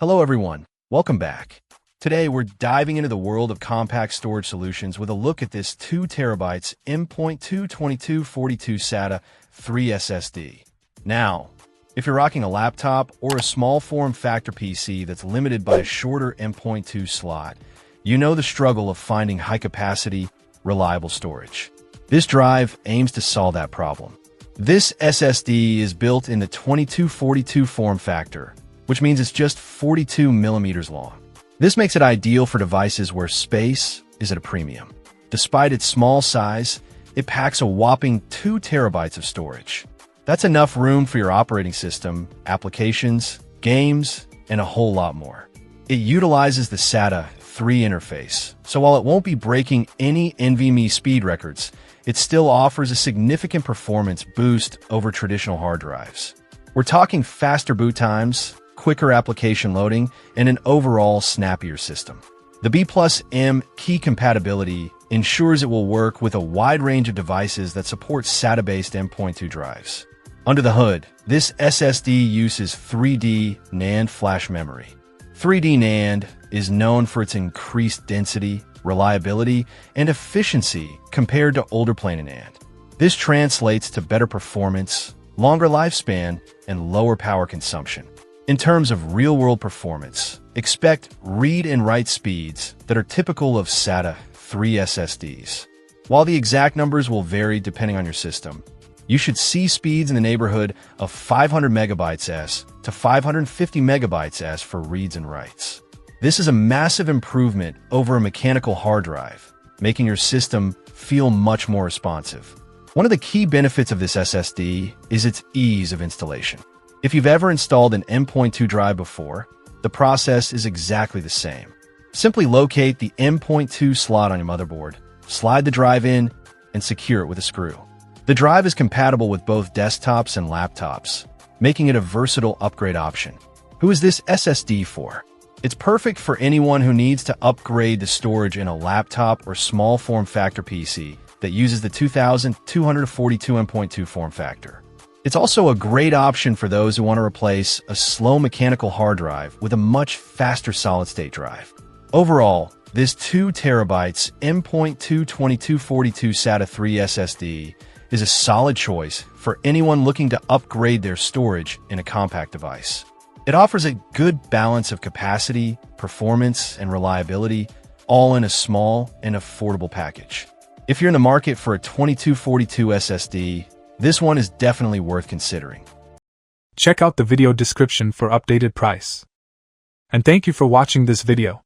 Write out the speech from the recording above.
Hello everyone, welcome back. Today we're diving into the world of compact storage solutions with a look at this 2TB M.2 2242 SATA 3 SSD. Now, if you're rocking a laptop or a small form factor PC that's limited by a shorter M.2 slot, you know the struggle of finding high-capacity, reliable storage. This drive aims to solve that problem. This SSD is built in the 2242 form factor, which means it's just 42 millimeters long. This makes it ideal for devices where space is at a premium. Despite its small size, it packs a whopping 2 terabytes of storage. That's enough room for your operating system, applications, games, and a whole lot more. It utilizes the SATA 3 interface, so while it won't be breaking any NVMe speed records, it still offers a significant performance boost over traditional hard drives. We're talking faster boot times, quicker application loading, and an overall snappier system. The B+M key compatibility ensures it will work with a wide range of devices that support SATA-based M.2 drives. Under the hood, this SSD uses 3D NAND flash memory. 3D NAND is known for its increased density, reliability, and efficiency compared to older planar NAND. This translates to better performance, longer lifespan, and lower power consumption. In terms of real-world performance, expect read and write speeds that are typical of SATA 3 SSDs. While the exact numbers will vary depending on your system, you should see speeds in the neighborhood of 500 megabytes S to 550 megabytes S for reads and writes. This is a massive improvement over a mechanical hard drive, making your system feel much more responsive. One of the key benefits of this SSD is its ease of installation. If you've ever installed an M.2 drive before, the process is exactly the same. Simply locate the M.2 slot on your motherboard, slide the drive in, and secure it with a screw. The drive is compatible with both desktops and laptops, making it a versatile upgrade option. Who is this SSD for? It's perfect for anyone who needs to upgrade the storage in a laptop or small form factor PC that uses the 2242 M.2 form factor. It's also a great option for those who want to replace a slow mechanical hard drive with a much faster solid-state drive. Overall, this 2 terabytes M.2 2242 SATA 3 SSD is a solid choice for anyone looking to upgrade their storage in a compact device. It offers a good balance of capacity, performance, and reliability, all in a small and affordable package. If you're in the market for a 2242 SSD, this one is definitely worth considering. Check out the video description for updated price. And thank you for watching this video.